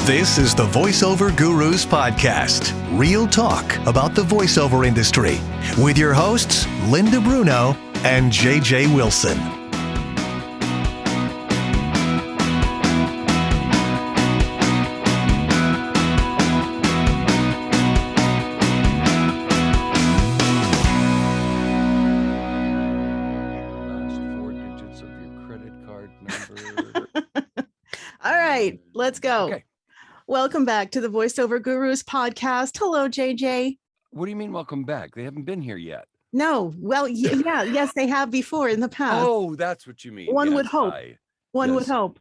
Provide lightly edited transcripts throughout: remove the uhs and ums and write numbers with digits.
This is the Voiceover Gurus Podcast. Real talk about the voiceover industry with your hosts, Linda Bruno and JJ Wilson. Last four digits of your credit card number. All right, let's go. Okay. Welcome back to the Voiceover Gurus Podcast. Hello, JJ. What do you mean welcome back? They haven't been here yet. No, well, yes, they have before in the past. Oh, that's what you mean. One would Yes, hope. One would yes. hope.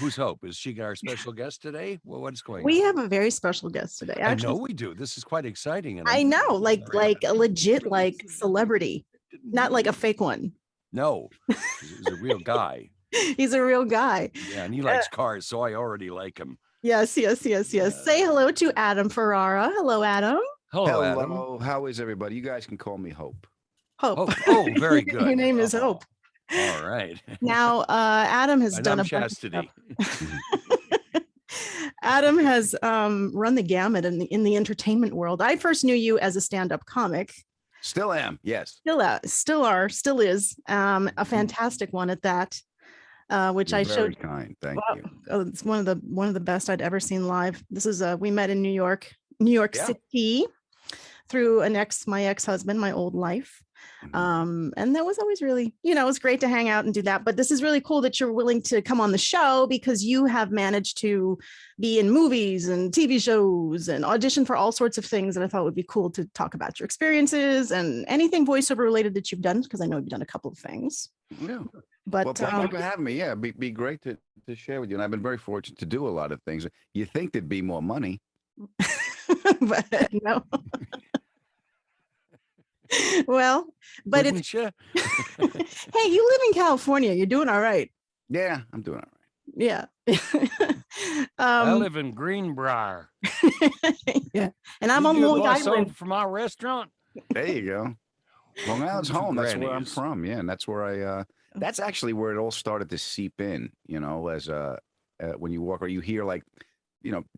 Who's Hope? Is she our special guest today? Well, what is going We on? have a very special guest today. I Actually, know we do. This is quite exciting. And I know, like a legit celebrity, not like a fake one. No, he's a real guy. He's a real guy. Yeah, and he likes cars, so I already like him. Yes. Say hello to Adam Ferrara. Hello, Adam. Hello, Adam. Hello, how is everybody? You guys can call me Hope. Hope. Oh, very good. Your name is Hope. All right. Now, Adam has And done I'm a bunch of stuff. Chastity. Adam has run the gamut in the entertainment world. I first knew you as a stand-up comic. Still am, yes. Still is a fantastic one at that, which You're I very showed. kind. Thank you. Oh, it's one of the best I'd ever seen live. This is we met in New York Yeah. City through my ex-husband, my old life. And that was always really, it was great to hang out and do that. But this is really cool that you're willing to come on the show because you have managed to be in movies and TV shows and audition for all sorts of things. And I thought it would be cool to talk about your experiences and anything voiceover related that you've done, because I know you've done a couple of things. Yeah. But Well, thank you for having me. Yeah, be great to share with you. And I've been very fortunate to do a lot of things. You think there'd be more money. but no. Well, but Wouldn't you? hey, you live in California. You're doing all right. Yeah, I'm doing all right. Yeah. I live in Greenbrier. Yeah. And I'm You on do Long voiceover Island. for my restaurant. There you go. Long Island's Some home. That's where I'm grannies. from. Yeah, and that's where that's actually where it all started to seep in, as when you walk or you hear like,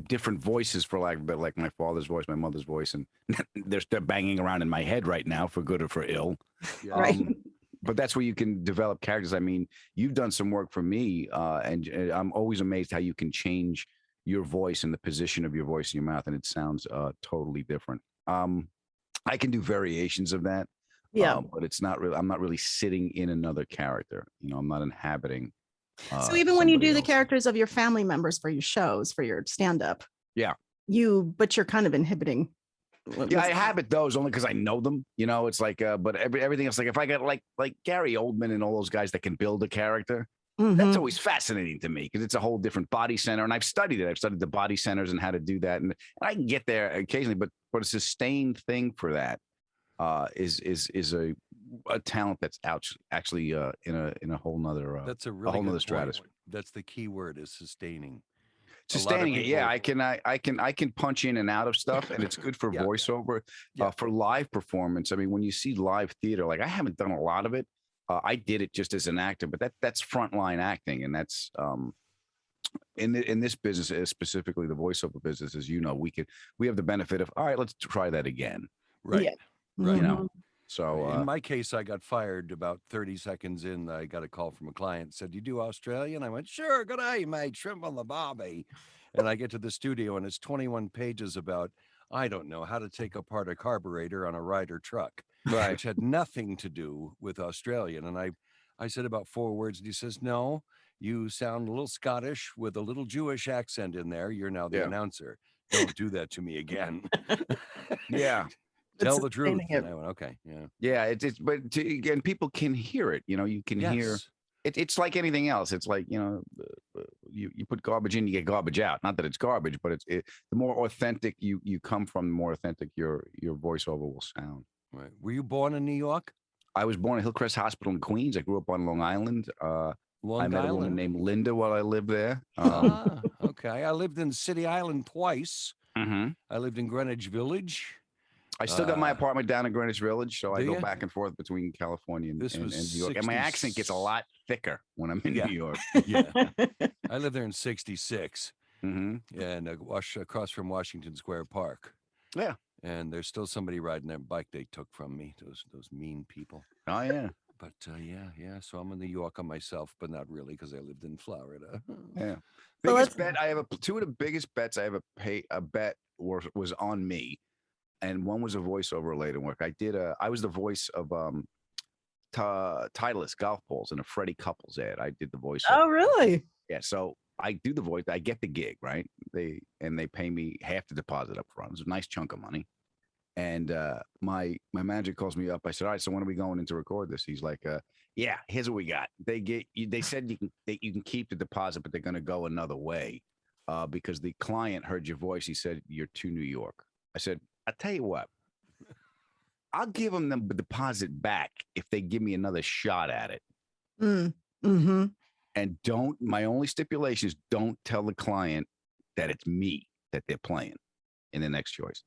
different voices for like my father's voice, my mother's voice, and they're banging around in my head right now for good or for ill. Yeah. Right. But that's where you can develop characters. I mean, you've done some work for me, and I'm always amazed how you can change your voice and the position of your voice in your mouth, and it sounds totally different. I can do variations of that. Yeah. But it's not really. I'm not really sitting in another character. I'm not inhabiting. So even when you do somebody the else. characters of your family members for your shows, for your stand-up, Yeah. but you're kind of inhibiting. Yeah, I inhabit those only because I know them. It's like, but everything else, like if I get like Gary Oldman and all those guys that can build a character, that's always fascinating to me because it's a whole different body center, and I've studied it. I've studied the body centers and how to do that, and I can get there occasionally, but a sustained thing for that is a talent that's actually in a whole nother That's a really whole good nother point. stratosphere. That's the key word, is sustaining. Sustaining it, yeah. people- I can punch in and out of stuff, and it's good for Yeah. voiceover. Yeah. For live performance, I mean, when you see live theater, like I haven't done a lot of it. I did it just as an actor, but that's frontline acting, and that's in this business, specifically the voiceover business, as you know, we have the benefit of, all right, let's try that again. Right. Yeah. Right. Mhm. So In my case, I got fired about 30 seconds in. I got a call from a client, said, "You do Australian?" I went, "Sure, good day, mate, shrimp on the barbie." And I get to the studio, and it's 21 pages about, I don't know, how to take apart a carburetor on a Ryder truck, right, which had nothing to do with Australian. And I said about 4 words, and he says, "No, you sound a little Scottish with a little Jewish accent in there. You're now the Yeah. announcer. Don't do that to me again." yeah, Tell It's the truth. sustaining it. And I went, okay, yeah. yeah. But again, people can hear it. You can hear. Yes. It's like anything else. It's like, you put garbage in, you get garbage out. Not that it's garbage, but the more authentic you come from, the more authentic your voiceover will sound. Right. Were you born in New York? I was born at Hillcrest Hospital in Queens. I grew up on Long Island. I Long met a woman Island. named Linda while I lived there. Okay. I lived in City Island twice. Mhm. I lived in Greenwich Village. I still got my Uh, apartment down in Greenwich Village, so I do go ya? back and forth between California and, This and, was and New York. And my accent gets a lot thicker when I'm in Yeah. New York. Yeah. I lived there in 66. Mm-hmm. and across from Washington Square Park. Yeah. And there's still somebody riding their bike they took from me. Those mean people. Oh yeah. But yeah. So I'm in New York on myself, but not really because I lived in Florida. Yeah. So Biggest bet I have two of the biggest bets I ever bet was on me, and one was a voiceover related work. I was the voice of Titleist golf balls in a Freddie Couples ad. I did the voice. Oh, really? Yeah. So I do the voice. I get the gig, right? They pay me half the deposit up front. It's a nice chunk of money. And my manager calls me up. I said, all right, so when are we going in to record this? He's like, yeah, here's what we got. They said you can keep the deposit, but they're going to go another way because the client heard your voice. He said, you're to New York. I said, I'll tell you what, I'll give them the deposit back if they give me another shot at it. Mm-hmm. And my only stipulation is don't tell the client that it's me that they're playing in the next choice.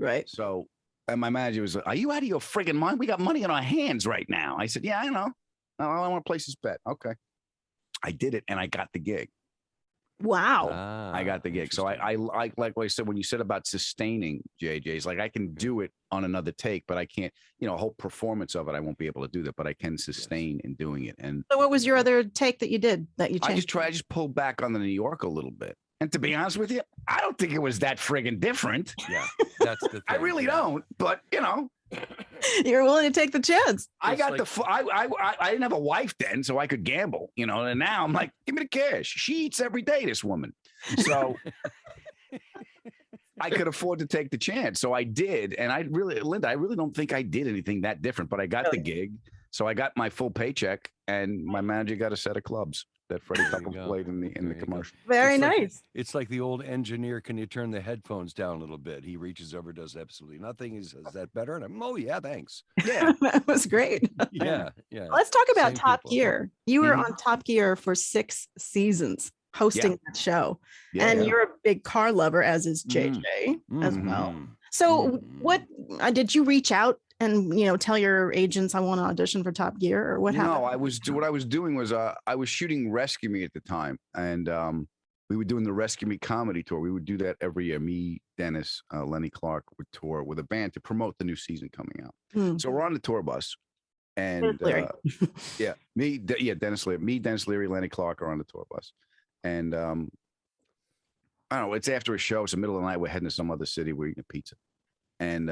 Right. So, and my manager was like, are you out of your friggin' mind? We got money in our hands right now. I said, yeah, I know. I want to place this bet. Okay. I did it and I got the gig. Wow. I got the gig. So I like what I said, when you said about sustaining JJ's, like I can do it on another take, but I can't, a whole performance of it. I won't be able to do that, but I can sustain in doing it. And so what was your other take that you did that you changed? I just pulled back on the New York a little bit. And to be honest with you, I don't think it was that friggin' different. Yeah, that's the thing. I really don't. But you're willing to take the chance. I got I didn't have a wife then, so I could gamble. And now I'm like, give me the cash. She eats every day, this woman. So I could afford to take the chance. So I did, and Linda, I really don't think I did anything that different. But I got the gig, so I got my full paycheck, and my manager got a set of clubs that Freddie Couples played in the commercial. Very nice. It's like the old engineer. Can you turn the headphones down a little bit? He reaches over, does absolutely nothing. He says, "Is that better?" And I'm, "Oh yeah, thanks." Yeah, that was great. Yeah. Let's talk about Same Top people. Gear. You were on Top Gear for 6 seasons hosting that show, and you're a big car lover, as is JJ as well. So, what did you reach out and tell your agents, I want to audition for Top Gear, or what happened? No, what I was doing was I was shooting Rescue Me at the time, and we were doing the Rescue Me comedy tour. We would do that every year. Me, Dennis, Lenny Clark would tour with a band to promote the new season coming out. So we're on the tour bus, and Dennis Leary, Lenny Clark are on the tour bus, and I don't know. It's after a show. It's the middle of the night. We're heading to some other city. We're eating a pizza, and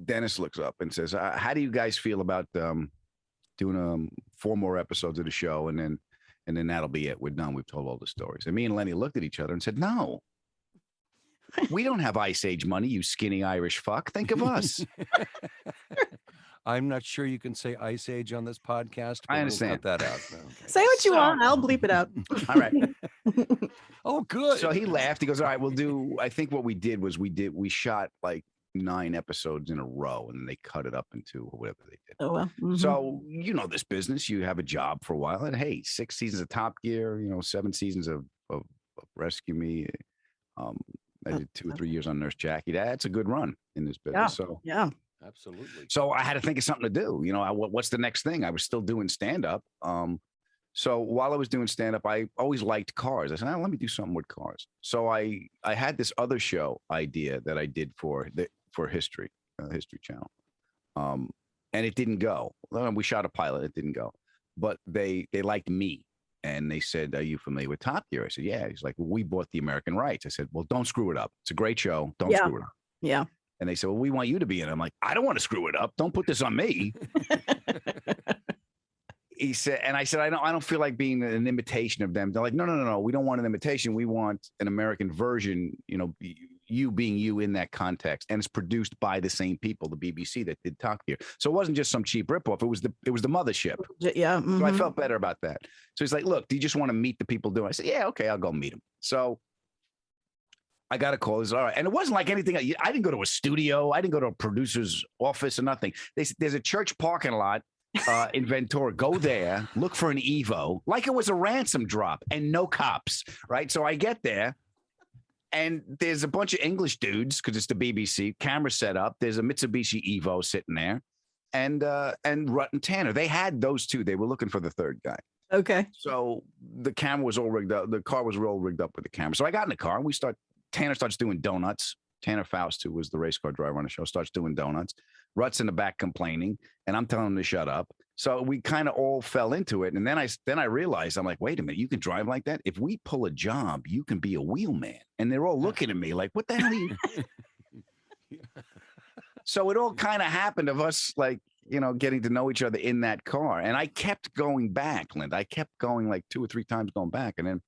Dennis looks up and says, how do you guys feel about doing 4 more episodes of the show, and then that'll be it. We're done. We've told all the stories. And me and Lenny looked at each other and said, no, we don't have Ice Age money, you skinny Irish fuck. Think of us. I'm not sure you can say Ice Age on this podcast. But I understand. We'll cut that out. No, okay. Say what you want. I'll bleep it out. All right. Oh, good. So he laughed. He goes, all right, we'll do. I think what we did was we shot like 9 episodes in a row, and then they cut it up into whatever they did. Oh, well. So this business, you have a job for a while, and hey, 6 seasons of Top Gear, 7 seasons of Rescue Me. I did 2 or 3 years on Nurse Jackie. That's a good run in this business. Yeah. Absolutely. So I had to think of something to do. What's the next thing? I was still doing stand up. So while I was doing stand up, I always liked cars. I said, let me do something with cars. So I had this other show idea that I did for History Channel. And it didn't go. We shot a pilot. It didn't go. But they liked me. And they said, are you familiar with Top Gear? I said, yeah. He's like, well, we bought the American rights. I said, well, don't screw it up. It's a great show. Don't screw it up. Yeah. And they said, well, we want you to be in it. I'm like, I don't want to screw it up. Don't put this on me. He said, and I said, I don't feel like being an imitation of them. They're like, no. We don't want an imitation. We want an American version, you being you in that context. And it's produced by the same people, the BBC that did Top Gear. So it wasn't just some cheap ripoff. It was the mothership. Yeah. So I felt better about that. So he's like, look, do you just want to meet the people doing it? I said, yeah, okay, I'll go meet them. So I got a call. It's all right. And it wasn't like anything. I didn't go to a studio. I didn't go to a producer's office or nothing. There's a church parking lot in Ventura. Go there, look for an Evo, like it was a ransom drop, and no cops, right? So I get there, and there's a bunch of English dudes, because it's the BBC, camera set up. There's a Mitsubishi Evo sitting there, and Rutt and Tanner. They had those two. They were looking for the third guy. Okay. So the camera was all rigged up. The car was all rigged up with the camera. So I got in the car and Tanner starts doing donuts. Tanner Faust, who was the race car driver on the show, starts doing donuts. Rut's in the back complaining, and I'm telling him to shut up. So we kind of all fell into it. And then I realized, I'm like, wait a minute, you can drive like that? If we pull a job, you can be a wheelman. And they're all looking at me like, what the hell are you? So it all kind of happened of us, like, getting to know each other in that car. And I kept going back, Linda. I kept going like 2 or 3 times going back. And then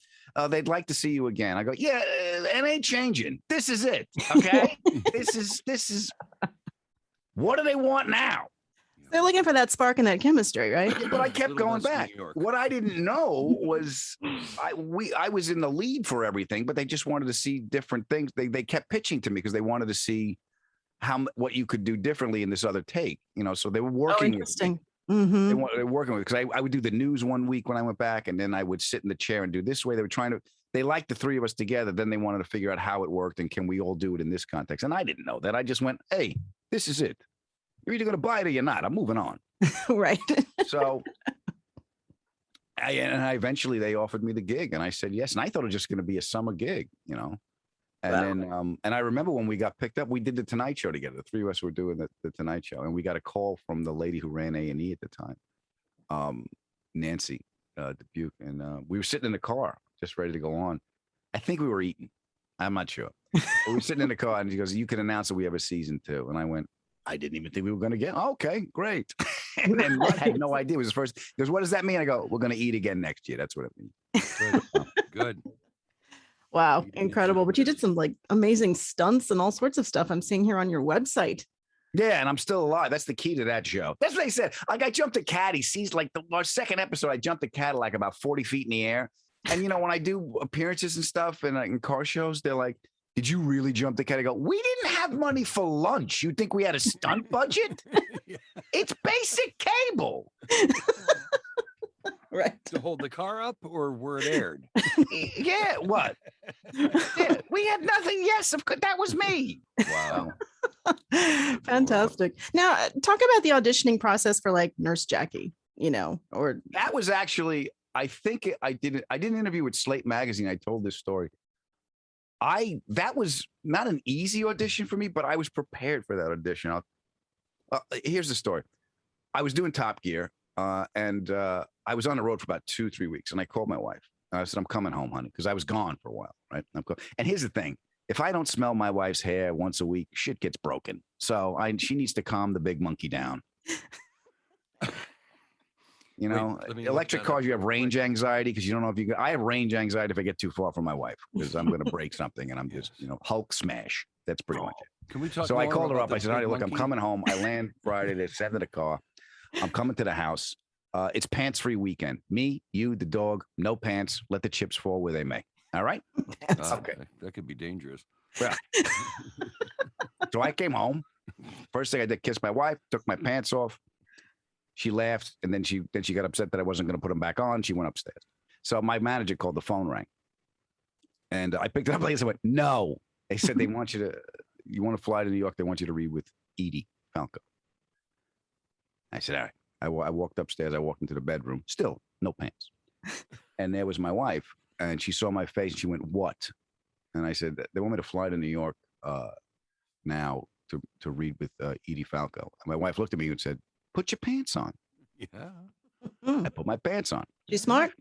they'd like to see you again. I go, yeah, it ain't changing. This is it. Okay. This is, what do they want now? They're looking for that spark and that chemistry, right? But I kept going back. What I didn't know was I was in the lead for everything, but they just wanted to see different things. They kept pitching to me because they wanted to see what you could do differently in this other take. So they were working. Oh, interesting. Mm-hmm. They were working with, because I would do the news one week when I went back, and then I would sit in the chair and do this way. They liked the 3 of us together. Then they wanted to figure out how it worked and can we all do it in this context. And I didn't know that. I just went, hey, this is it. You're either going to buy it or you're not. I'm moving on. Right. So eventually they offered me the gig, and I said yes. And I thought it was just going to be a summer gig, And then, and I remember when we got picked up, we did the Tonight Show together. The 3 of us were doing the Tonight Show, and we got a call from the lady who ran A&E at the time, Nancy Dubuque, and we were sitting in the car just ready to go on. I think we were eating. I'm not sure. But we were sitting in the car, and she goes, "You can announce that we have a season 2." And I went, I didn't even think we were going to get. Okay, great. And then I had no idea. It was his first. He goes, "What does that mean?" I go, "We're going to eat again next year." That's what it means. Good. Wow, incredible. But you did some like amazing stunts and all sorts of stuff I'm seeing here on your website. Yeah, and I'm still alive. That's the key to that show. That's what they said. Like, I jumped a cat. He sees, like, our second episode, I jumped a cat like about 40 feet in the air. And, when I do appearances and stuff and in car shows, they're like, "Did you really jump the cat?" I go, "We didn't have money for lunch. You think we had a stunt budget? It's basic cable." Right. To hold the car up, or were it aired? Yeah, what? Yeah, we had nothing. Yes, of course, that was me. Wow. Fantastic. Now, talk about the auditioning process for like Nurse Jackie, or that was actually, I think I did an interview with Slate Magazine. I told this story. That was not an easy audition for me, but I was prepared for that audition. Here's the story. I was doing Top Gear, and I was on the road for about 2-3 weeks, and I called my wife. I said, "I'm coming home, honey," because I was gone for a while, right? And here's the thing. If I don't smell my wife's hair once a week, shit gets broken. So she needs to calm the big monkey down. Electric cars, you have range anxiety because you don't know if you. I have range anxiety if I get too far from my wife because I'm going to break something and I'm just, Hulk smash. That's pretty much it. Can we talk? So I called her up. I said, "Honey, look, monkey? I'm coming home. I land Friday. They send to the car. I'm coming to the house. It's pants-free weekend. Me, you, the dog, no pants. Let the chips fall where they may. All right." Okay. That could be dangerous. Yeah. So I came home. First thing I did, kissed my wife, took my pants off. She laughed, and then she got upset that I wasn't going to put them back on. She went upstairs. So my manager called, the phone rang. And I picked it up and I went, "No." They said you want to fly to New York. They want you to read with Edie Falco. I said, all right. I walked upstairs. I walked into the bedroom. Still, no pants. And there was my wife. And she saw my face. And she went, "What?" And I said, "They want me to fly to New York now to read with Edie Falco." And my wife looked at me and said, "Put your pants on." Yeah. I put my pants on. She's smart.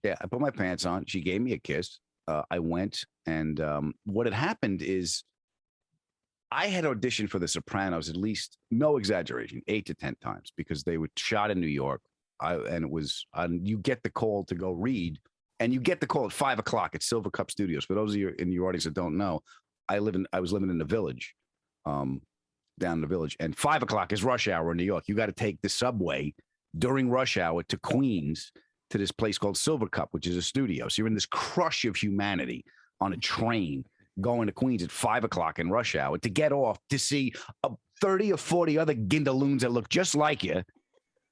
Yeah, I put my pants on. She gave me a kiss. I went, and what had happened is I had auditioned for The Sopranos at least, no exaggeration, 8 to 10 times because they were shot in New York. And it was, you get the call to go read, and you get the call at 5 o'clock at Silver Cup Studios. For those of you in your audience that don't know, I was living in the Village, down in the Village, and 5 o'clock is rush hour in New York. You got to take the subway during rush hour to Queens to this place called Silver Cup, which is a studio. So you're in this crush of humanity on a train going to Queens at 5 o'clock in rush hour to get off to see 30 or 40 other gindaloons that look just like you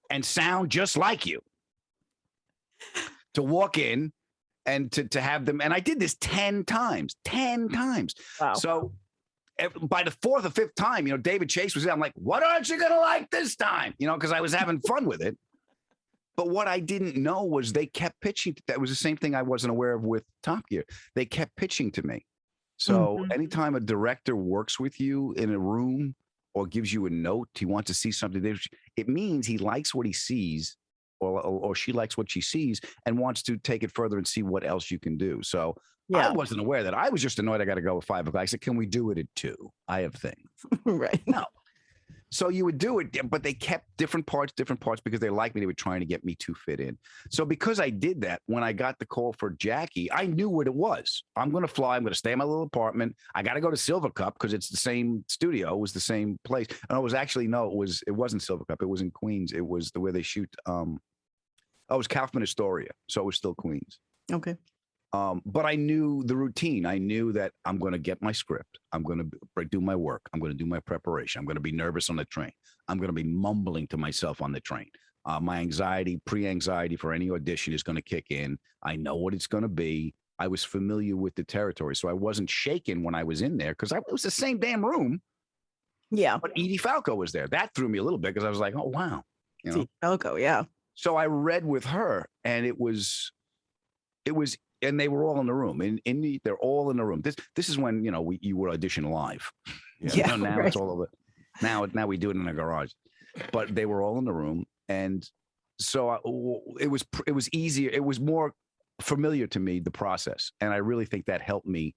and sound just like you. To walk in and to have them. And I did this 10 times. Wow. So by the 4th or 5th time, David Chase was there. I'm like, "What aren't you going to like this time?" Because I was having fun with it. But what I didn't know was they kept pitching. That was the same thing I wasn't aware of with Top Gear. They kept pitching to me. So anytime a director works with you in a room or gives you a note, he wants to see something, it means he likes what he sees or she likes what she sees and wants to take it further and see what else you can do. So I wasn't aware that. I was just annoyed I got to go at 5 o'clock. I said, can we do it at 2? I have things. Right. No. So you would do it, but they kept different parts because they liked me. They were trying to get me to fit in. So because I did that, when I got the call for Jackie, I knew what it was. I'm going to fly. I'm going to stay in my little apartment. I got to go to Silver Cup because it's the same studio. It was the same place. And it was actually, it wasn't Silver Cup. It was in Queens. It was where they shoot. It was Kaufman Astoria. So it was still Queens. Okay. But I knew the routine. I knew that I'm going to get my script. I'm going to do my work. I'm going to do my preparation. I'm going to be nervous on the train. I'm going to be mumbling to myself on the train. My pre-anxiety for any audition is going to kick in. I know what it's going to be. I was familiar with the territory. So I wasn't shaken when I was in there because it was the same damn room. Yeah. But Edie Falco was there. That threw me a little bit because I was like, oh, wow. Edie Falco, yeah. So I read with her and it was, and they were all in the room. They're all in the room. This is when you would audition live. Yeah. Now right. it's all over. Now we do it in a garage, but they were all in the room, and so it was easier. It was more familiar to me, the process, and I really think that helped me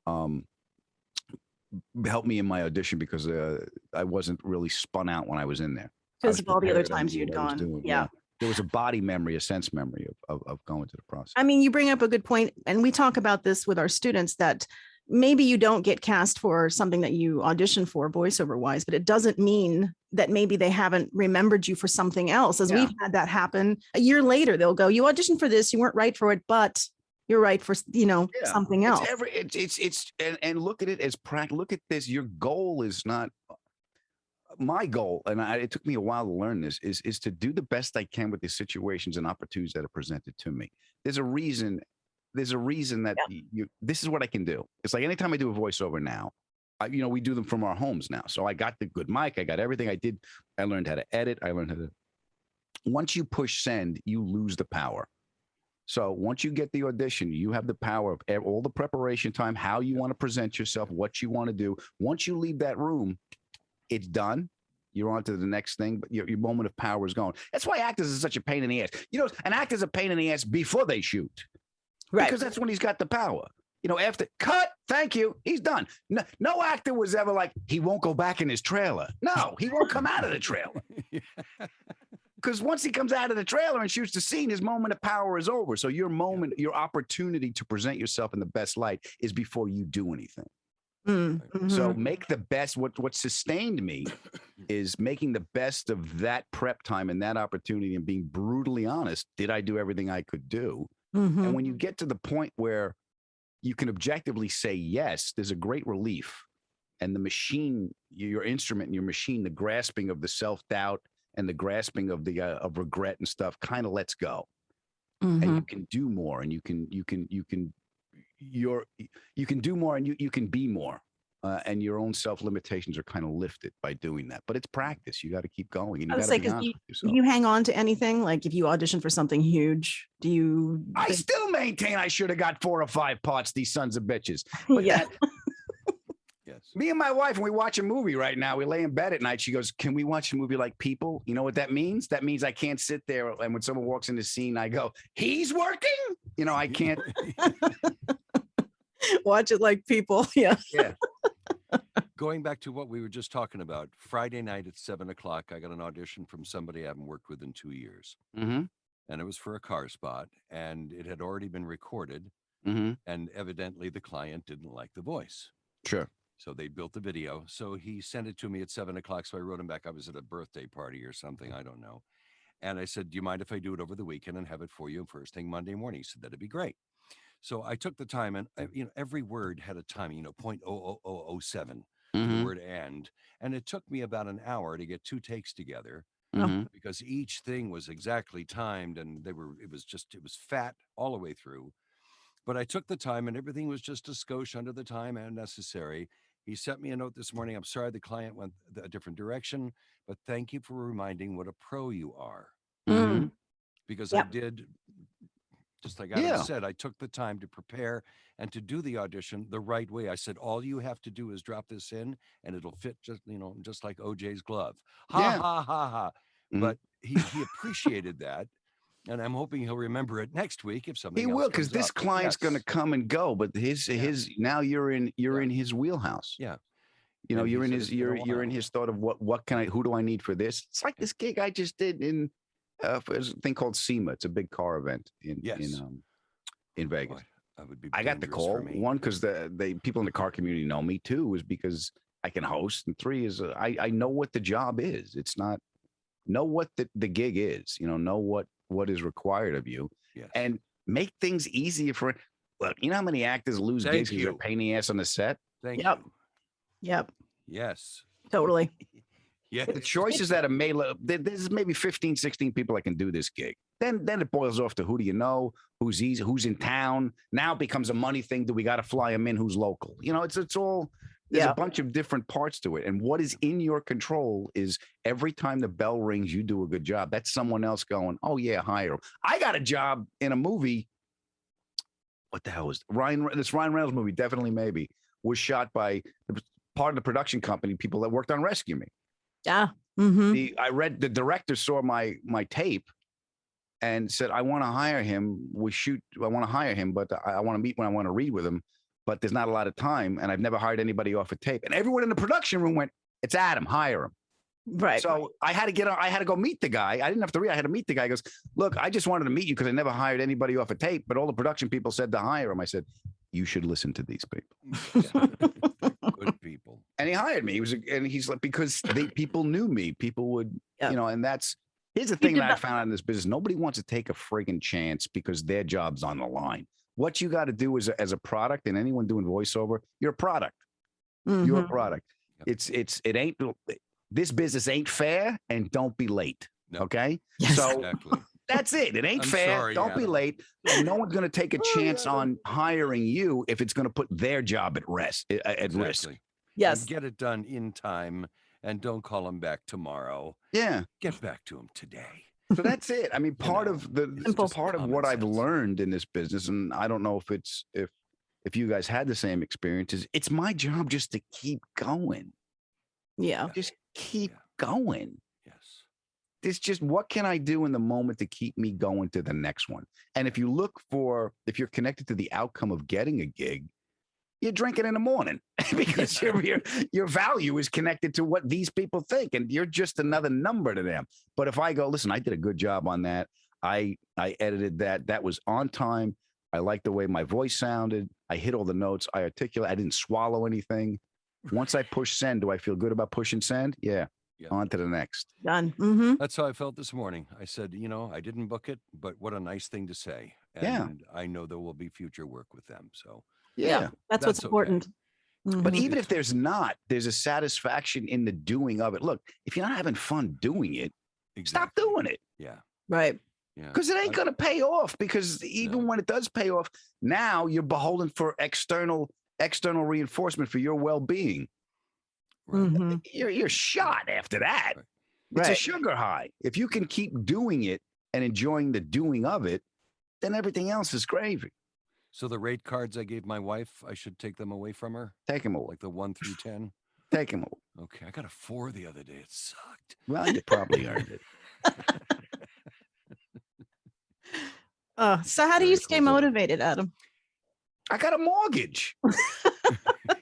in my audition because I wasn't really spun out when I was in there because of all the other times you'd gone. Yeah. There was a body memory, a sense memory of going to the process. I mean, you bring up a good point, and we talk about this with our students that maybe you don't get cast for something that you audition for voiceover wise, but it doesn't mean that maybe they haven't remembered you for something else. As we've had that happen a year later, they'll go, you auditioned for this, you weren't right for it, but you're right for, something else. And look at it as look at this. Your goal is not. My goal, and it took me a while to learn this, is to do the best I can with the situations and opportunities that are presented to me. There's a reason that this is what I can do. It's like anytime I do a voiceover now, we do them from our homes now. So I got the good mic, I got everything I did. I learned how to edit. Once you push send, you lose the power. So once you get the audition, you have the power of all the preparation time, how you want to present yourself, what you want to do. Once you leave that room, it's done. You're on to the next thing, but your moment of power is gone. That's why actors is such a pain in the ass. An actor's a pain in the ass before they shoot. Right. Because that's when he's got the power. After cut, thank you, he's done. No actor was ever like, he won't go back in his trailer. No, he won't come out of the trailer. Because once he comes out of the trailer and shoots the scene, his moment of power is over. So your opportunity to present yourself in the best light is before you do anything. Mm-hmm. So make the best. What sustained me is making the best of that prep time and that opportunity and being brutally honest. Did I do everything I could do? Mm-hmm. And when you get to the point where you can objectively say yes, there's a great relief. And the machine, your instrument and your machine, the grasping of the self-doubt and the grasping of the of regret and stuff kind of lets go. Mm-hmm. And you can do more, and you can do more, and you can be more, and your own self limitations are kind of lifted by doing that. But it's practice. You got to keep going. And you got to be honest with yourself. You hang on to anything, like if you audition for something huge, do you? I still maintain I should have got 4 or 5 parts. These sons of bitches. But yeah. Yes. Me and my wife, when we watch a movie right now, we lay in bed at night. She goes, "Can we watch a movie like People?" You know what that means? That means I can't sit there and when someone walks in the scene, I go, "He's working." I can't. Watch it like People. Yeah. Yeah. Going back to what we were just talking about, Friday night at 7 o'clock, I got an audition from somebody I haven't worked with in 2 years. Mm-hmm. And it was for a car spot, and it had already been recorded. Mm-hmm. And evidently the client didn't like the voice. Sure. So they built the video. So he sent it to me at 7 o'clock. So I wrote him back. I was at a birthday party or something. I don't know. And I said, "Do you mind if I do it over the weekend and have it for you first thing Monday morning?" He said, "That'd be great." So I took the time, and every word had a timing, 0.00007 Mm-hmm. the word and it took me about an hour to get 2 takes together Mm-hmm. because each thing was exactly timed, and it was fat all the way through. But I took the time, and everything was just a skosh under the time and necessary. He sent me a note this morning. "I'm sorry the client went a different direction, but thank you for reminding what a pro you are." Mm-hmm. because Yep. I did, just like Adam said, I took the time to prepare and to do the audition the right way. I said, all you have to do is drop this in and it'll fit just like OJ's glove. Ha, Yeah. ha, ha, ha. Mhm. But he appreciated that. And I'm hoping he'll remember it next week if something He else will, because comes this up. client's going to Yes. come and go, but his now you're in his wheelhouse. Yeah. You know, And he you're in said his it's been a you're in while. his thought of who do I need for this? It's like this gig I just did in for a thing called SEMA. It's a big car event in Vegas. Boy, that would be I got the dangerous for call. me. One, because the people in the car community know me. Two, is because I can host, and three is I know what the job is. It's not know what the gig is. Know what is required of you, Yes. and make things easier for. Look, you know how many actors lose Thank gigs because they're you. a pain in the ass on the set. Thank Yep. you. Yep. Yes. Totally. Yes. The choices that are made, there's maybe 15, 16 people that can do this gig. Then it boils off to who do you know, who's easy, who's in town. Now it becomes a money thing. Do we got to fly them in? Who's local? It's all, there's a bunch of different parts to it. And what is in your control is every time the bell rings, you do a good job. That's someone else going, oh yeah, hire him. I got a job in a movie. What the hell was this Ryan Reynolds movie? Definitely Maybe was shot by part of the production company, people that worked on Rescue Me. Yeah. Mm-hmm. The director saw my tape and said, I want to hire him. I want to hire him, but I want to meet when I want to read with him, but there's not a lot of time. And I've never hired anybody off a tape. And everyone in the production room went, it's Adam, hire him. Right. So I had to go meet the guy. I didn't have to read. I had to meet the guy. He goes, look, I just wanted to meet you because I never hired anybody off a tape, but all the production people said to hire him. I said, you should listen to these people. Good people. And he hired me. He's like, because people knew me. People would, and here's the thing that I found out in this business. Nobody wants to take a friggin' chance because their job's on the line. What you got to do as a product, and anyone doing voiceover, you're a product. Mm-hmm. You're a product. Yep. This business ain't fair, and don't be late. No. Okay. Yes. So Exactly. that's it. It ain't I'm fair. sorry, Don't be Adam. late. And no one's going to take a chance on hiring you if it's going to put their job at risk. Exactly. Yes. And get it done in time and don't call him back tomorrow. Yeah. Get back to him today. So that's it. I mean, part of common what I've sense. learned in this business, and I don't know if you guys had the same experiences, it's my job just to keep going. Yeah. Just keep going. Yes. It's just, what can I do in the moment to keep me going to the next one? And if you're connected to the outcome of getting a gig, you're drinking in the morning because your value is connected to what these people think, and you're just another number to them. But if I go, listen, I did a good job on that. I edited that. That was on time. I liked the way my voice sounded. I hit all the notes. I articulate. I didn't swallow anything. Once I push send, do I feel good about pushing send? Yeah. On to the next. Done. Mm-hmm. That's how I felt this morning. I said, I didn't book it, but what a nice thing to say. And Yeah. I know there will be future work with them. So Yeah. That's what's okay. important. But Mhm. even if there's not, there's a satisfaction in the doing of it. Look, if you're not having fun doing it, stop exactly. doing it. Yeah. Right. Yeah. Because it ain't going to pay off. Because even when it does pay off, now you're beholden for external reinforcement for your well-being. Right. Mhm. You're shot after that. It's a sugar high. If you can keep doing it and enjoying the doing of it, then everything else is gravy. So the rate cards I gave my wife, I should take them away from her? Take them away. Like the 1 through 10? Take them away. Okay. I got a 4 the other day. It sucked. Well, you probably earned it. So how do you Very stay cool. motivated, Adam? I got a mortgage.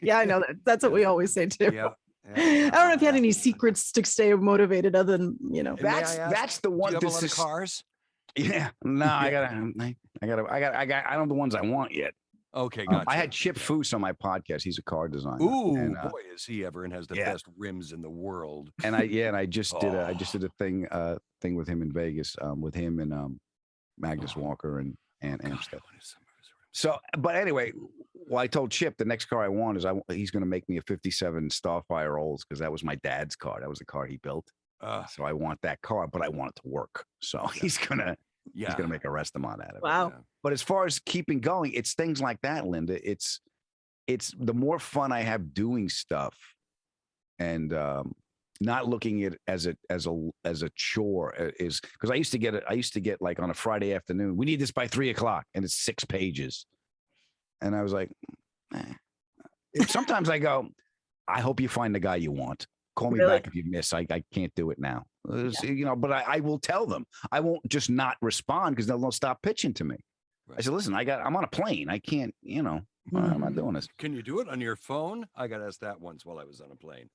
Yeah, I know that. That's what we always say too. Yeah. I don't know if you had any secrets to stay motivated other than, And may I ask, That's the one. Do you have a lot of cars? Yeah. No, I don't have the ones I want yet. Okay, gotcha. I had Chip Foose on my podcast. He's a car designer. Ooh, and, boy, is he ever, and has the best rims in the world. and I just did a thing with him in Vegas, with him and Magnus Walker and stuff. So, but anyway, I told Chip the next car I want is he's going to make me a 57 Starfire Olds, because that was my dad's car. That was the car he built. So I want that car, but I want it to work. So he's gonna make a Restamont out of it. Wow. Yeah. But as far as keeping going, it's things like that, Linda. It's the more fun I have doing stuff, and not looking at it as a chore is because I used to get like on a Friday afternoon, we need this by 3:00 and it's 6 pages. And I was like, sometimes I go, I hope you find the guy you want. Call me back if you miss. I can't do it now. But I will tell them. I won't just not respond because they'll stop pitching to me. Right. I said, listen, I'm on a plane. I can't, I'm not doing this. Can you do it on your phone? I got asked that once while I was on a plane.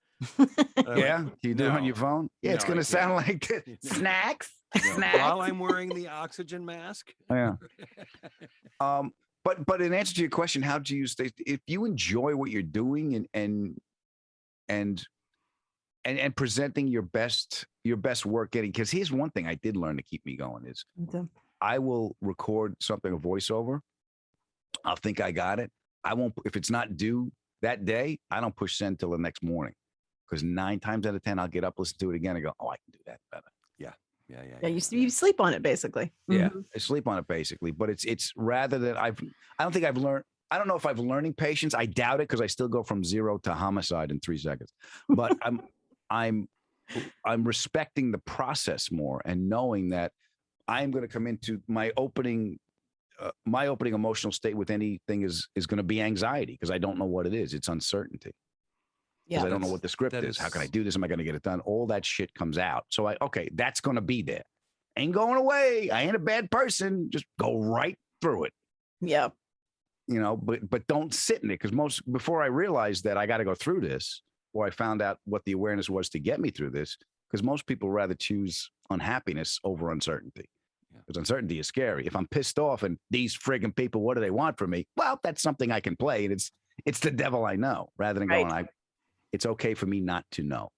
Yeah. Can you do it on your phone? Yeah. It's going to sound like this. Snacks. Snacks. While I'm wearing the oxygen mask. Yeah. But in answer to your question, how do you stay? If you enjoy what you're doing and presenting your best work because here's one thing I did learn to keep me going is I will record something, a voiceover. I'll think I got it. I won't, if it's not due that day, I don't push send till the next morning because 9 times out of 10, I'll get up, listen to it again and go, oh, I can do that better. Yeah. You sleep on it basically. Yeah. I sleep on it basically, but it's rather that I don't think I've learned. I don't know if I've learning patience. I doubt it because I still go from 0 to homicide in 3 seconds, but I'm respecting the process more and knowing that I'm going to come into my opening emotional state with anything is going to be anxiety because I don't know what it is. It's uncertainty. Yeah, I don't know what the script is. How can I do this? Am I going to get it done? All that shit comes out. So that's going to be there. Ain't going away. I ain't a bad person. Just go right through it. Yeah. But don't sit in it because before I realized that I got to go through this, or I found out what the awareness was to get me through this, because most people rather choose unhappiness over uncertainty. Because uncertainty is scary. If I'm pissed off and these friggin' people, what do they want from me? Well, that's something I can play, and it's the devil I know. Rather than going, it's okay for me not to know.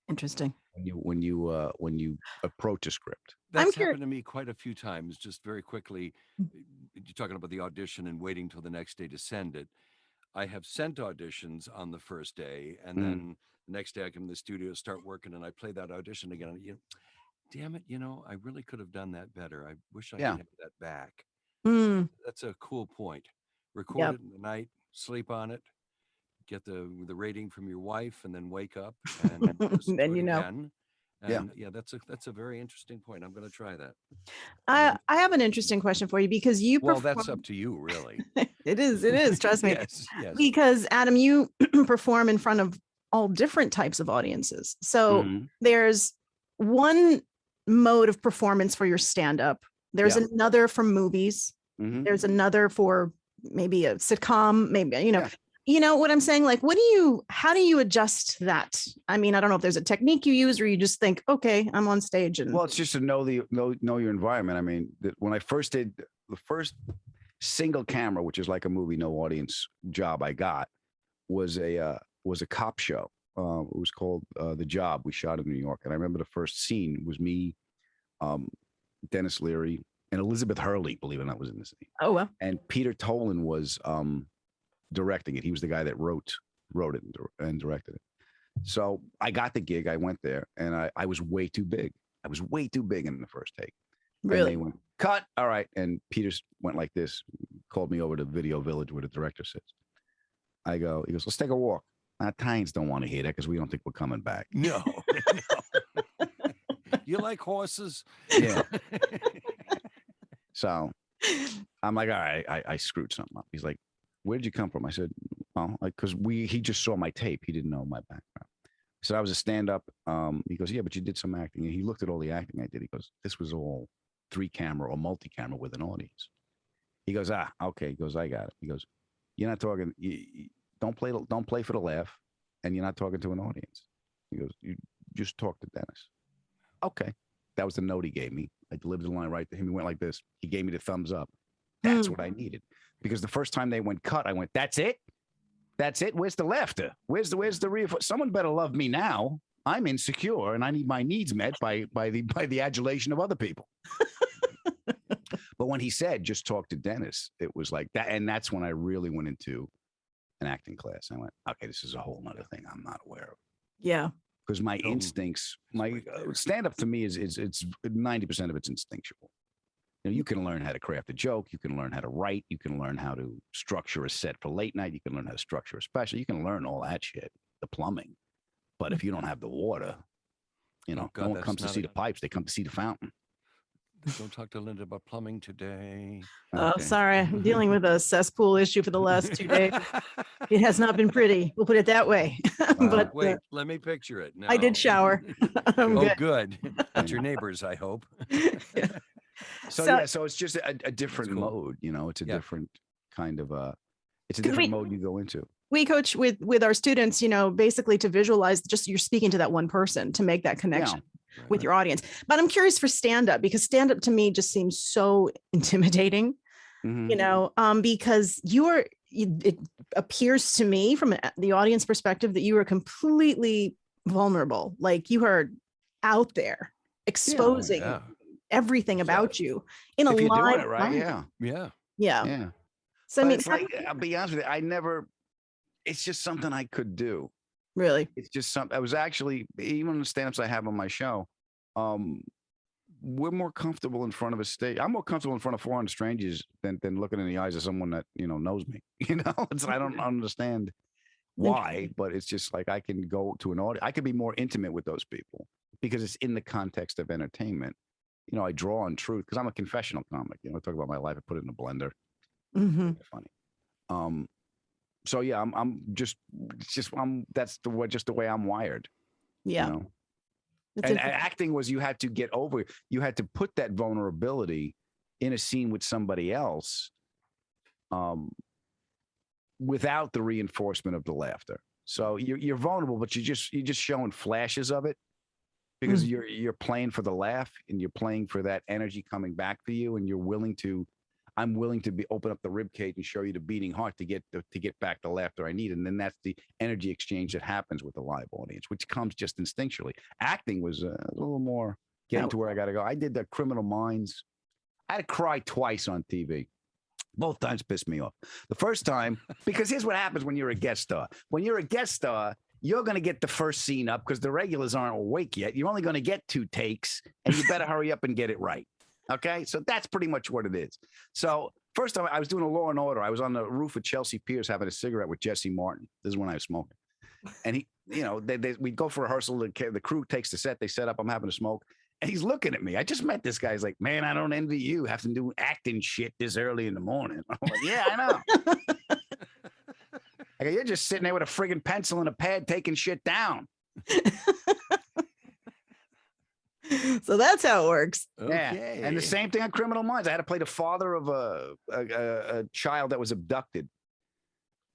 Interesting. When you approach a script, that's happened to me quite a few times. Just very quickly, you're talking about the audition and waiting till the next day to send it. I have sent auditions on the first day, and then the next day I come to the studio, start working, and I play that audition again. And, damn it, I really could have done that better. I wish I could have that back. That's a cool point. Record it in the night, sleep on it, get the rating from your wife, and then wake up and then again. And that's a very interesting point. I'm going to try that. I have an interesting question for you because you that's up to you, really. It is. Trust me. Yes. Because Adam, you perform in front of all different types of audiences. So there's one mode of performance for your stand-up. There's another for movies. There's another for maybe a sitcom, maybe, You know what I'm saying? Like, how do you adjust that? I mean, I don't know if there's a technique you use or you just think, okay, I'm on stage. Well, it's just to know your environment. I mean, when I first did the first single camera, which is like a movie, no audience job I got was a cop show. It was called The Job. We shot in New York. And I remember the first scene was me, Dennis Leary, and Elizabeth Hurley, believe it or not, was in the scene. Oh, well. And Peter Tolan was directing it. He was the guy that wrote it and directed it. So I got the gig. I went there, and I was way too big. I was way too big in the first take. Really? And they went, cut. All right. And Peter went like this, called me over to Video Village where the director sits. He goes, let's take a walk. Our Tynes don't want to hear that because we don't think we're coming back. No. You like horses? Yeah. So I'm like, all right, I screwed something up. He's like, where did you come from? I said, oh, like, because he just saw my tape. He didn't know my background. So I was a stand-up. He goes, yeah, but you did some acting. And he looked at all the acting I did. He goes, this was all 3-camera or multi-camera with an audience. He goes, okay. He goes, I got it. He goes, you're not talking. You don't play for the laugh, and you're not talking to an audience. He goes, you just talk to Dennis. Okay. That was the note he gave me. I delivered the line right to him. He went like this. He gave me the thumbs up. That's what I needed. Because the first time they went cut, I went, that's it? That's it? Where's the laughter? Where's the real? Someone better love me now. I'm insecure and I need my needs met by the adulation of other people. But when he said, just talk to Dennis, it was like that. And that's when I really went into an acting class. I went, okay, this is a whole nother thing I'm not aware of. Yeah. Because my instincts, my stand-up to me is 90% of it's instinctual. You can learn how to craft a joke. You can learn how to write. You can learn how to structure a set for late night. You can learn how to structure a special. You can learn all that shit, the plumbing. But if you don't have the water, you know, God, no one that's comes to not see a- the pipes. They come to see the fountain. Don't talk to Linda about plumbing today. Oh, Okay. sorry. I'm dealing with a cesspool issue for the last 2 days. It has not been pretty. We'll put it that way. But Wait, let me picture it. I did No. shower. I'm Oh, good. good. Not your neighbors, I hope. So it's just a different cool. mode, you know, it's a Yeah. different kind of it's a 'Cause different mode you go into. we coach with our students, you know, basically to visualize just you're speaking to that one person to make that connection with your audience. But I'm curious for stand-up, because stand-up to me just seems so intimidating, Mhm. you know, because it appears to me from the audience perspective that you are completely vulnerable. Like you are out there exposing Yeah. everything about you in a If you're doing live it right, environment. Yeah. Yeah. So I But mean, it's like, I'll be honest with you, it's just something I could do. really, It's just something. I was actually, even the stand-ups I have on my show, we're more comfortable in front of a stage. I'm more comfortable in front of 400 strangers than looking in the eyes of someone that, you know, knows me. You know, I don't understand why, but it's just like I can go to an audience. I could be more intimate with those people because it's in the context of entertainment. You know, I draw on truth because I'm a confessional comic. You know, I talk about my life, I put it in a blender. Mhm. Funny. So yeah, that's the way I'm wired. Yeah. You know? It's And interesting. acting was you had to put that vulnerability in a scene with somebody else without the reinforcement of the laughter. So you're vulnerable, but you're just showing flashes of it because you're playing for the laugh and you're playing for that energy coming back for you, and I'm willing to open up the rib cage and show you the beating heart to get back the laughter I need. And then that's the energy exchange that happens with the live audience, which comes just instinctually. Acting was a little more getting to where I got to go. I did the Criminal Minds. I had to cry twice on TV. Both times pissed me off. The first time, because here's what happens when you're a guest star. When you're a guest star, you're going to get the first scene up because the regulars aren't awake yet. You're only going to get 2 takes, and you better hurry up and get it right. Okay, so that's pretty much what it is. So first time I was doing a Law and Order. I was on the roof of Chelsea Piers having a cigarette with Jesse Martin. This is when I was smoking. And he, you know, we'd go for rehearsal. The crew takes the set. They set up. I'm having a smoke. And he's looking at me. I just met this guy. He's like, man, I don't envy you having to do acting shit this early in the morning. I'm like, yeah, I know. I go, you're just sitting there with a friggin' pencil and a pad taking shit down. So that's how it works. Yeah, and the same thing on Criminal Minds. I had to play the father of a child that was abducted.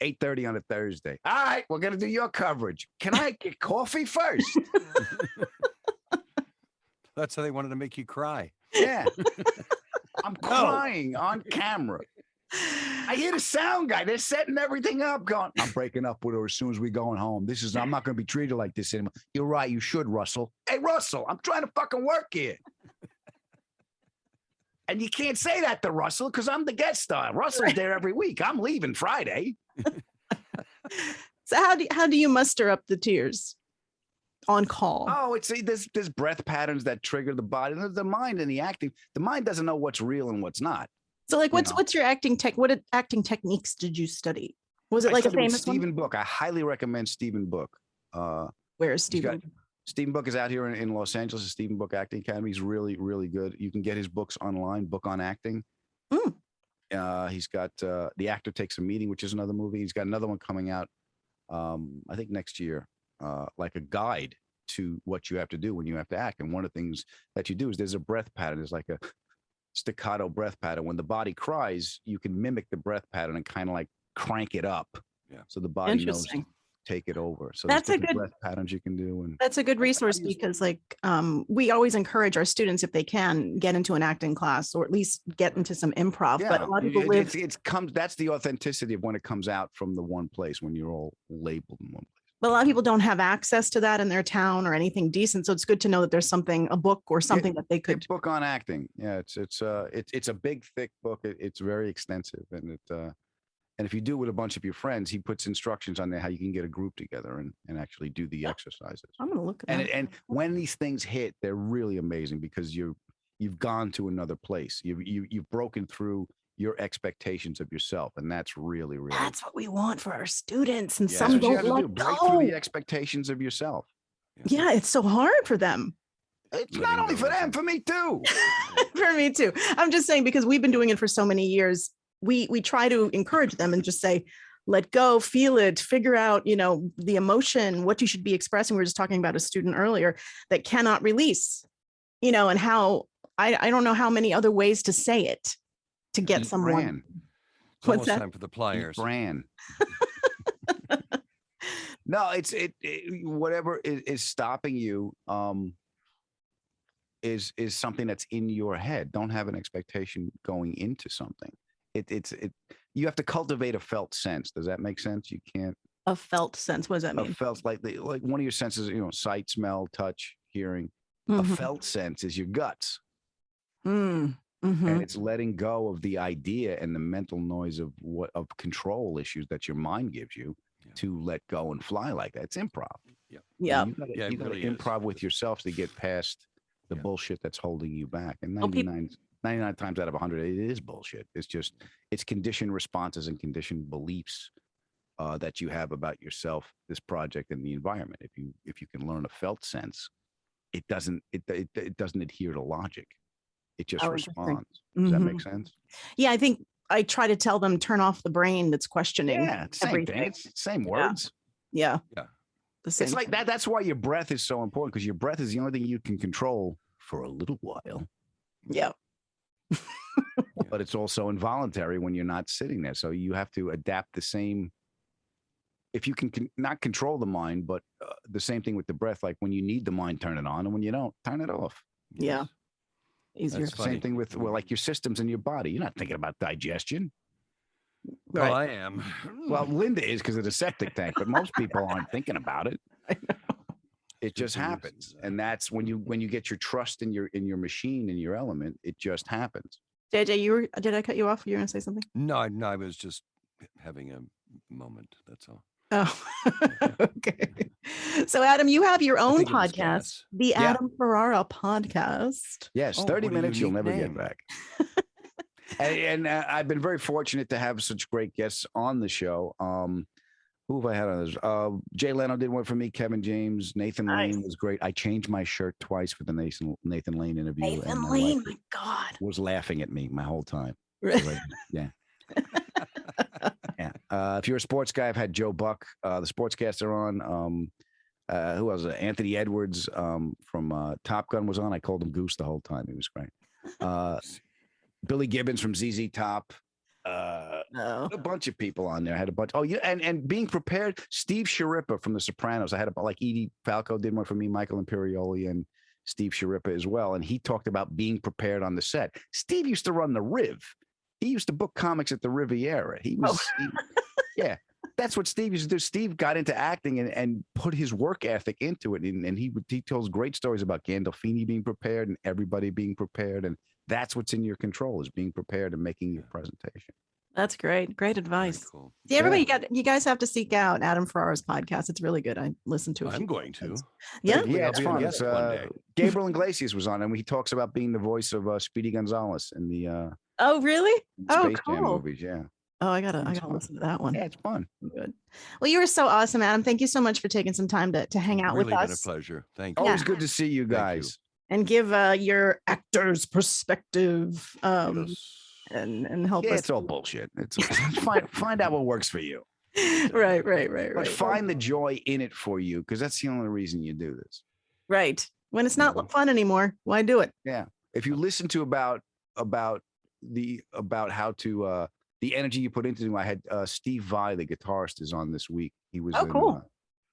8:30 on a Thursday. All right, we're gonna do your coverage. Can I get coffee first? That's how they wanted to make you cry. Yeah, I'm crying on camera. I hear the sound guy. They're setting everything up. Going, I'm breaking up with her as soon as we're going home. I'm not going to be treated like this anymore. You're right. You should, Russell. Hey, Russell, I'm trying to fucking work here. And you can't say that to Russell because I'm the guest star. Russell's there every week. I'm leaving Friday. So how do you muster up the tears on call? Oh, it's there's breath patterns that trigger the body. The mind and the acting. The mind doesn't know what's real and what's not. So like, what's your acting what acting techniques did you study? Was it like a famous Stephen one? Book? I highly recommend Stephen Book. Where is Stephen? Stephen Book is out here in Los Angeles. The Stephen Book Acting Academy. He's really, really good. You can get his books online. Book on Acting. He's got The Actor Takes a Meeting, which is another movie. He's got another one coming out, I think next year, like a guide to what you have to do when you have to act. And one of the things that you do is there's a breath pattern. There's like a staccato breath pattern. When the body cries, you can mimic the breath pattern and kind of like crank it up. Yeah. So the body knows to take it over. So that's a good breath patterns you can do. And that's a good resource because like we always encourage our students, if they can, get into an acting class or at least get into some improv. Yeah, but a lot of people that's the authenticity of when it comes out from the one place, when you're all labeled in one place. But a lot of people don't have access to that in their town or anything decent. So it's good to know that there's a book or something that they could. Book on Acting. Yeah, it's a big, thick book. It's very extensive, and if you do it with a bunch of your friends, he puts instructions on there how you can get a group together and actually do the exercises. I'm gonna look at that. And when these things hit, they're really amazing because you've gone to another place. You've broken through your expectations of yourself, and that's really, really. That's what we want for our students, and Yeah, some don't break through let the expectations of yourself. Yeah, it's so hard for them. It's not only for them, for me too. For me too. I'm just saying, because we've been doing it for so many years, we try to encourage them and just say, let go, feel it, figure out, the emotion, what you should be expressing. We were just talking about a student earlier that cannot release, and how I don't know how many other ways to say it to get someone. Bran. It's almost time for the pliers. Bran. No, it's whatever is stopping you is something that's in your head. Don't have an expectation going into something. You have to cultivate a felt sense. Does that make sense? You can't. A felt sense. What does that mean? A felt, like one of your senses, sight, smell, touch, hearing. Mm-hmm. A felt sense is your guts. Mm-hmm. And it's letting go of the idea and the mental noise of control issues that your mind gives you to let go and fly like that. It's improv. Yeah. You got to improv with yourself to get past the bullshit that's holding you back. And 99 times out of 100, it is bullshit. It's conditioned responses and conditioned beliefs that you have about yourself, this project, and the environment. If you can learn a felt sense, it doesn't adhere to logic. It just responds. Does that make sense? Yeah, I think I try to tell them, turn off the brain that's questioning. Yeah, same everything. thing. It's same words. Yeah. It's like that. That's why your breath is so important, because your breath is the only thing you can control for a little while. Yeah. But it's also involuntary when you're not sitting there. So you have to adapt the same. If you can not control the mind, but the same thing with the breath, like when you need the mind, turn it on. And when you don't, turn it off. Yeah. Easier. Same thing with like your systems in your body. You're not thinking about digestion. Well, I am. Well, Linda is because of the septic tank, but most people aren't thinking about it. I know. It just happens. And that's when you get your trust in your machine, in your element, it just happens. JJ, did I cut you off? You were going to say something? No, I was just having a moment. That's all. Oh, okay. So, Adam, you have your own think it was podcast, gas. the Adam Ferrara Podcast. Yes, Oh, 30 what a minutes you'll unique never name. get back. and I've been very fortunate to have such great guests on the show. Who have I had on this? Jay Leno did one for me. Kevin James, Nathan Lane was great. I changed my shirt twice for the Nathan Lane interview. Nathan Lane, my God. Was laughing at me my whole time. Really? Yeah. If you're a sports guy, I've had Joe Buck, the sportscaster, on. Who else? Anthony Edwards from Top Gun was on. I called him Goose the whole time. He was great. Billy Gibbons from ZZ Top. A bunch of people on there. I had a bunch. Oh, yeah, and being prepared. Steve Sciarippa from The Sopranos. I had like Edie Falco did one for me, Michael Imperioli, and Steve Sciarippa as well. And he talked about being prepared on the set. Steve used to run the Riv. He used to book comics at the Riviera. Yeah, that's what Steve used to do. Steve got into acting and put his work ethic into it. And he tells great stories about Gandolfini being prepared and everybody being prepared. And that's what's in your control, is being prepared and making your presentation. That's great. Great advice. Very cool. Yeah, everybody, you guys have to seek out Adam Ferrara's podcast. It's really good. I listened to it. I'm going to. Yeah. Yeah, it's I'll be a fun. guest one day. Gabriel Iglesias was on, and he talks about being the voice of Speedy Gonzalez in the Oh, really? Space Jam cool. movies. Yeah. Oh, I gotta listen to that one. Yeah, it's fun. Good. Well, you were so awesome, Adam. Thank you so much for taking some time to hang out Really with been a us pleasure. Thank you. Always good to see you Thank you. guys. and give your actor's perspective Yes. and help Yeah, us. it's all bullshit. It's find out what works for you. Right. But find the joy in it for you, because that's the only reason you do this. Right. When it's not fun anymore, why do it? Yeah. If you listen to about how to the energy you put into it. I had Steve Vai, the guitarist, is on this week. He was cool.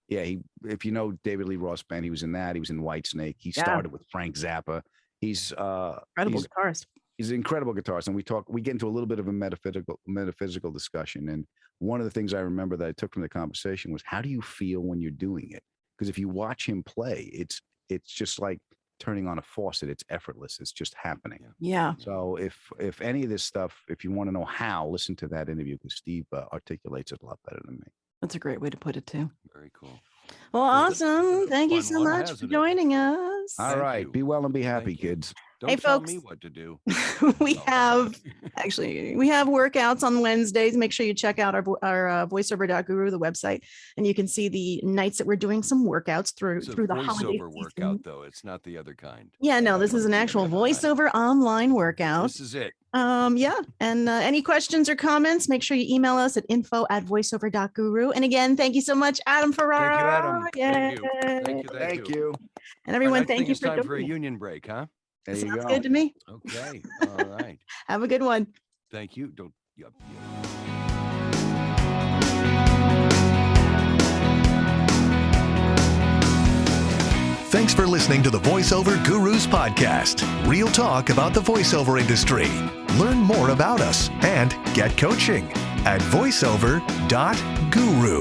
If you know David Lee Roth band, he was in that. He was in Whitesnake. He started with Frank Zappa. He's Incredible guitarist. He's an incredible guitarist, and we get into a little bit of a metaphysical discussion. And one of the things I remember that I took from the conversation was, how do you feel when you're doing it? Because if you watch him play, it's just like turning on a faucet. It's effortless. It's just happening. Yeah. So if any of this stuff, if you want to know how, listen to that interview, because Steve articulates it a lot better than me. That's a great way to put it too. Very cool. Well, awesome. Thank you so much for joining us. All right. Be well and be happy, kids. Don't Hey, tell folks. me what to do. we have workouts on Wednesdays. Make sure you check out our voiceover.guru, the website, and you can see the nights that we're doing some workouts through It's a the holiday voiceover season. workout, though. It's not the other kind. Yeah, no, this is an actual voiceover online workout. This is it. Yeah. And any questions or comments, make sure you email us at info@voiceover.guru. And again, thank you so much, Adam Ferrara. Thank you, Adam. Thank you. Thank you. And everyone, I thank think you it's for time for a joining. union break, huh? There you Sounds go. good to me. Okay. All right. Have a good one. Thank you. Don't. Yep. Thanks for listening to the Voiceover Gurus Podcast. Real talk about the voiceover industry. Learn more about us and get coaching at voiceover.guru.